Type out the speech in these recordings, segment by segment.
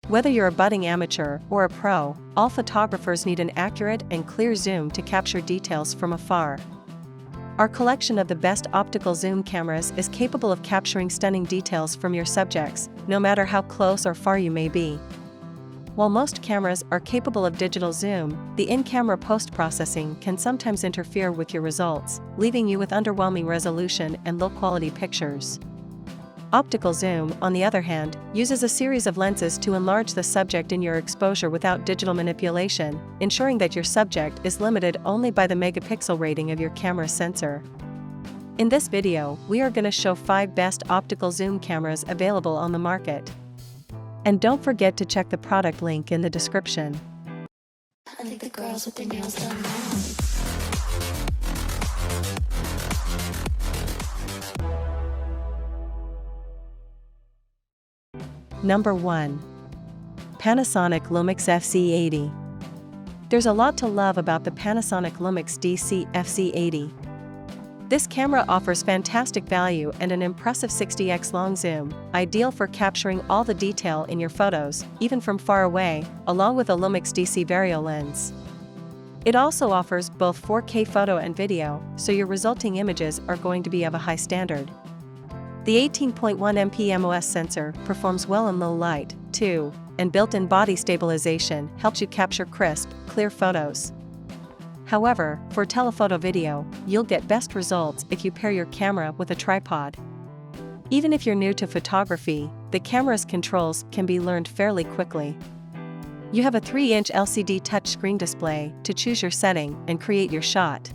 Whether you're a budding amateur or a pro, all photographers need an accurate and clear zoom to capture details from afar. Our collection of the best optical zoom cameras is capable of capturing stunning details from your subjects, no matter how close or far you may be. While most cameras are capable of digital zoom, the in-camera post-processing can sometimes interfere with your results, leaving you with underwhelming resolution and low-quality pictures. Optical zoom, on the other hand, uses a series of lenses to enlarge the subject in your exposure without digital manipulation, ensuring that your subject is limited only by the megapixel rating of your camera sensor. In this video, we are going to show 5 best optical zoom cameras available on the market. And don't forget to check the product link in the description. I think the girls with their nails done now. Number 1. Panasonic LUMIX FZ80. There's a lot to love about the Panasonic LUMIX DSC FZ80. This camera offers fantastic value and an impressive 60x long zoom, ideal for capturing all the detail in your photos, even from far away, along with a LUMIX DSC Vario lens. It also offers both 4K photo and video, so your resulting images are going to be of a high standard. The 18.1 MP MOS sensor performs well in low light, too, and built-in body stabilization helps you capture crisp, clear photos. However, for telephoto video, you'll get best results if you pair your camera with a tripod. Even if you're new to photography, the camera's controls can be learned fairly quickly. You have a 3-inch LCD touchscreen display to choose your setting and create your shot.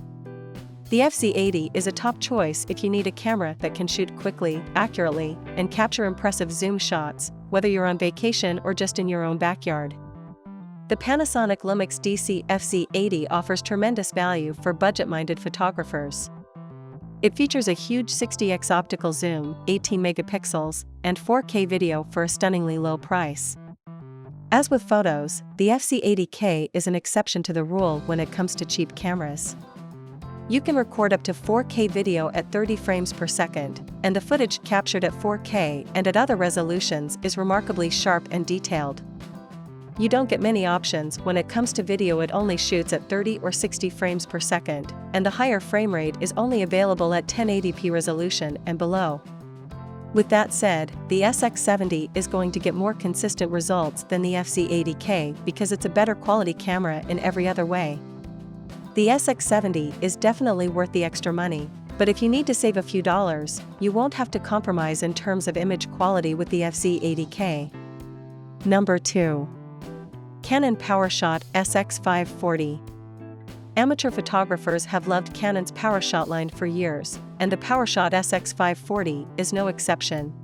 The FZ80 is a top choice if you need a camera that can shoot quickly, accurately, and capture impressive zoom shots, whether you're on vacation or just in your own backyard. The Panasonic LUMIX DSC FZ80 offers tremendous value for budget-minded photographers. It features a huge 60x optical zoom, 18 megapixels, and 4K video for a stunningly low price. As with photos, the FZ80K is an exception to the rule when it comes to cheap cameras. You can record up to 4K video at 30 frames per second, and the footage captured at 4K and at other resolutions is remarkably sharp and detailed. You don't get many options when it comes to video. It only shoots at 30 or 60 frames per second, and the higher frame rate is only available at 1080p resolution and below. With that said, the SX70 is going to get more consistent results than the FZ80K because it's a better quality camera in every other way. The SX70 is definitely worth the extra money, but if you need to save a few dollars, you won't have to compromise in terms of image quality with the FZ80K. Number 2. Canon PowerShot SX540. Amateur photographers have loved Canon's PowerShot line for years, and the PowerShot SX540 is no exception.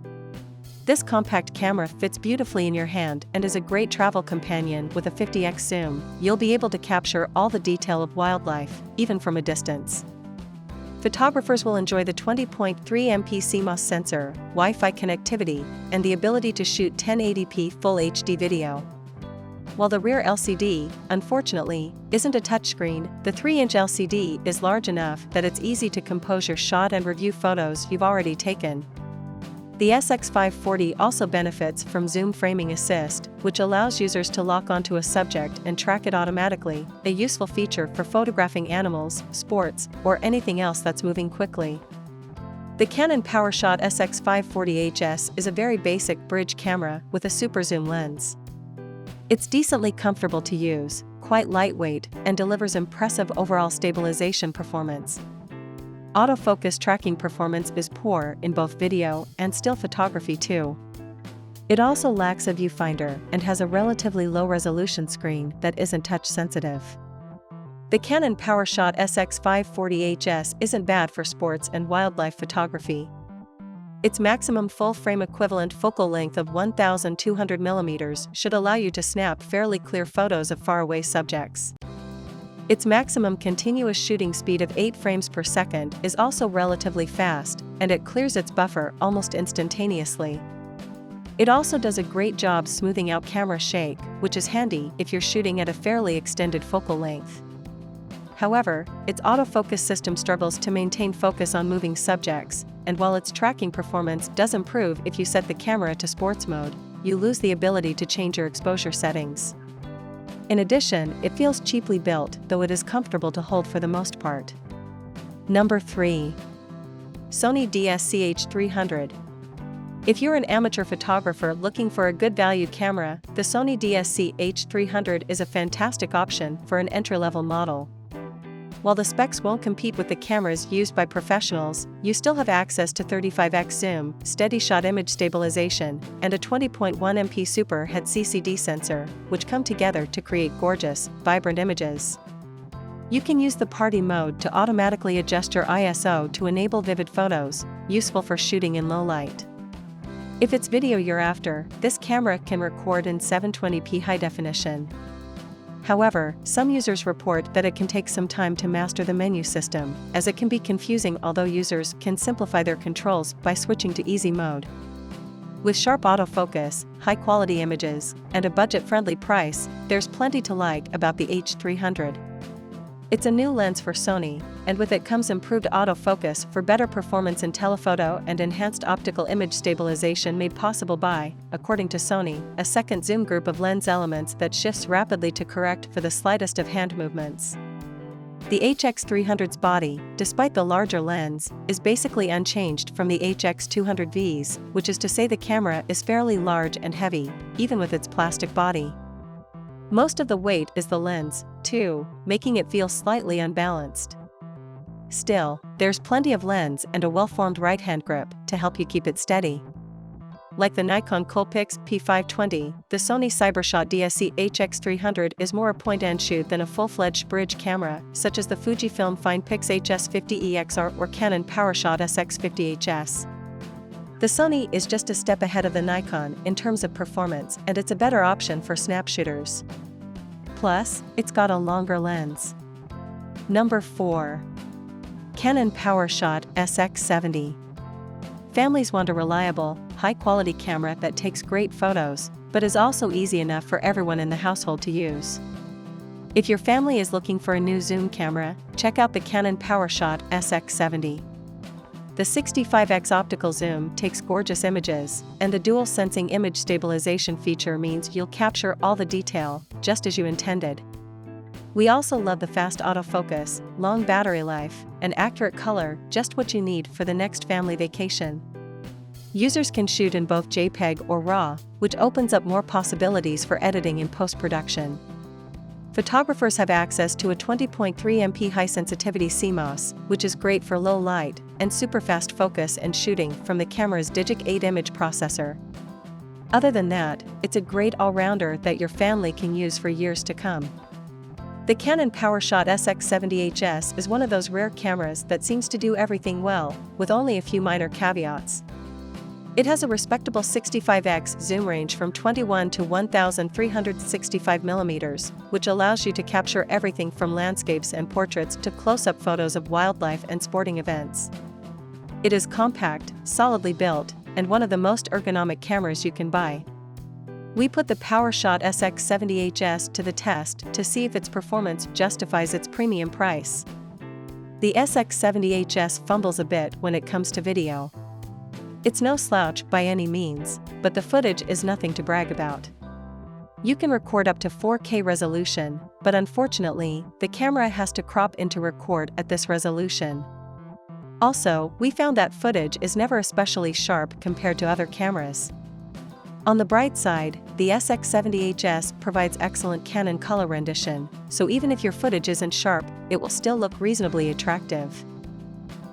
This compact camera fits beautifully in your hand and is a great travel companion with a 50x zoom. You'll be able to capture all the detail of wildlife, even from a distance. Photographers will enjoy the 20.3 MP CMOS sensor, Wi-Fi connectivity, and the ability to shoot 1080p Full HD video. While the rear LCD, unfortunately, isn't a touchscreen, the 3-inch LCD is large enough that it's easy to compose your shot and review photos you've already taken. The SX540 also benefits from Zoom Framing Assist, which allows users to lock onto a subject and track it automatically, a useful feature for photographing animals, sports, or anything else that's moving quickly. The Canon PowerShot SX540HS is a very basic bridge camera with a super zoom lens. It's decently comfortable to use, quite lightweight, and delivers impressive overall stabilization performance. Autofocus tracking performance is poor in both video and still photography too. It also lacks a viewfinder and has a relatively low-resolution screen that isn't touch-sensitive. The Canon PowerShot SX540HS isn't bad for sports and wildlife photography. Its maximum full-frame equivalent focal length of 1,200 mm should allow you to snap fairly clear photos of faraway subjects. Its maximum continuous shooting speed of 8 frames per second is also relatively fast, and it clears its buffer almost instantaneously. It also does a great job smoothing out camera shake, which is handy if you're shooting at a fairly extended focal length. However, its autofocus system struggles to maintain focus on moving subjects, and while its tracking performance does improve if you set the camera to sports mode, you lose the ability to change your exposure settings. In addition, it feels cheaply built, though it is comfortable to hold for the most part. Number 3. Sony DSC H300. If you're an amateur photographer looking for a good valued camera, the Sony DSC H300 is a fantastic option for an entry-level model. While the specs won't compete with the cameras used by professionals, you still have access to 35x zoom, steady shot image stabilization, and a 20.1 MP Super Head CCD sensor, which come together to create gorgeous, vibrant images. You can use the party mode to automatically adjust your ISO to enable vivid photos, useful for shooting in low light. If it's video you're after, this camera can record in 720p high definition. However, some users report that it can take some time to master the menu system, as it can be confusing, although users can simplify their controls by switching to easy mode. With sharp autofocus, high-quality images, and a budget-friendly price, there's plenty to like about the H300. It's a new lens for Sony, and with it comes improved autofocus for better performance in telephoto and enhanced optical image stabilization made possible by, according to Sony, a second zoom group of lens elements that shifts rapidly to correct for the slightest of hand movements. The HX300's body, despite the larger lens, is basically unchanged from the HX200V's, which is to say the camera is fairly large and heavy, even with its plastic body. Most of the weight is the lens, too, making it feel slightly unbalanced. Still, there's plenty of lens and a well-formed right-hand grip to help you keep it steady. Like the Nikon COOLPIX P1000, the Sony CyberShot DSC HX300 is more a point-and-shoot than a full-fledged bridge camera, such as the Fujifilm FinePix HS50 EXR or Canon PowerShot SX50 HS. The Sony is just a step ahead of the Nikon in terms of performance, and it's a better option for snap shooters. Plus, it's got a longer lens. Number 4. Canon PowerShot SX70. Families want a reliable, high-quality camera that takes great photos, but is also easy enough for everyone in the household to use. If your family is looking for a new zoom camera, check out the Canon PowerShot SX70. The 65x optical zoom takes gorgeous images, and the dual sensing image stabilization feature means you'll capture all the detail, just as you intended. We also love the fast autofocus, long battery life, and accurate color, just what you need for the next family vacation. Users can shoot in both JPEG or RAW, which opens up more possibilities for editing in post-production. Photographers have access to a 20.3 MP high-sensitivity CMOS, which is great for low light, and super fast focus and shooting from the camera's Digic 8 image processor. Other than that, it's a great all-rounder that your family can use for years to come. The Canon PowerShot SX70 HS is one of those rare cameras that seems to do everything well, with only a few minor caveats. It has a respectable 65x zoom range from 21 to 1365 mm, which allows you to capture everything from landscapes and portraits to close-up photos of wildlife and sporting events. It is compact, solidly built, and one of the most ergonomic cameras you can buy. We put the PowerShot SX70 HS to the test to see if its performance justifies its premium price. The SX70 HS fumbles a bit when it comes to video. It's no slouch by any means, but the footage is nothing to brag about. You can record up to 4K resolution, but unfortunately, the camera has to crop in to record at this resolution. Also, we found that footage is never especially sharp compared to other cameras. On the bright side, the SX70 HS provides excellent Canon color rendition, so even if your footage isn't sharp, it will still look reasonably attractive.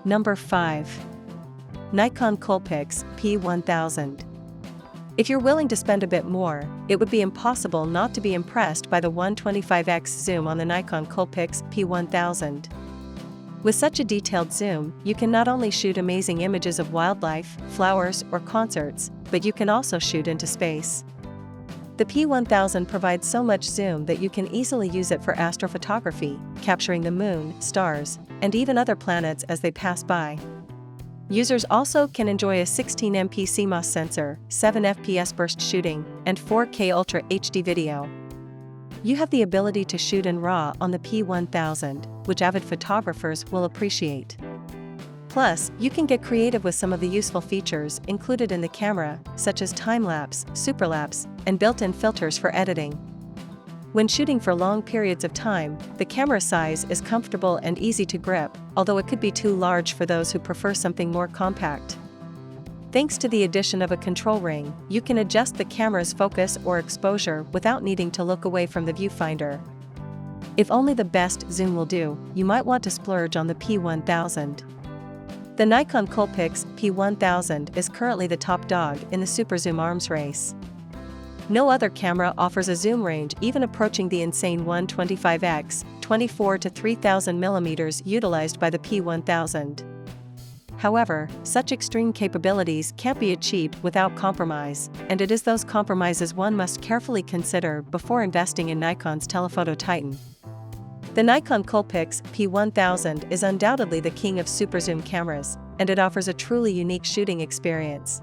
Number 5. Nikon COOLPIX P1000. If you're willing to spend a bit more, it would be impossible not to be impressed by the 125x zoom on the Nikon COOLPIX P1000. With such a detailed zoom, you can not only shoot amazing images of wildlife, flowers, or concerts, but you can also shoot into space. The P1000 provides so much zoom that you can easily use it for astrophotography, capturing the moon, stars, and even other planets as they pass by. Users also can enjoy a 16MP CMOS sensor, 7 FPS burst shooting, and 4K Ultra HD video. You have the ability to shoot in RAW on the P1000, which avid photographers will appreciate. Plus, you can get creative with some of the useful features included in the camera, such as time-lapse, superlapse, and built-in filters for editing. When shooting for long periods of time, the camera size is comfortable and easy to grip, although it could be too large for those who prefer something more compact. Thanks to the addition of a control ring, you can adjust the camera's focus or exposure without needing to look away from the viewfinder. If only the best zoom will do, you might want to splurge on the P1000. The Nikon COOLPIX P1000 is currently the top dog in the super zoom arms race. No other camera offers a zoom range even approaching the insane 125x, 24 to 3000 mm utilized by the P1000. However, such extreme capabilities can't be achieved without compromise, and it is those compromises one must carefully consider before investing in Nikon's telephoto titan. The Nikon COOLPIX P1000 is undoubtedly the king of super zoom cameras, and it offers a truly unique shooting experience.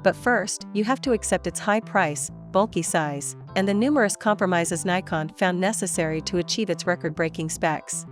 But first, you have to accept its high price, bulky size, and the numerous compromises Nikon found necessary to achieve its record-breaking specs.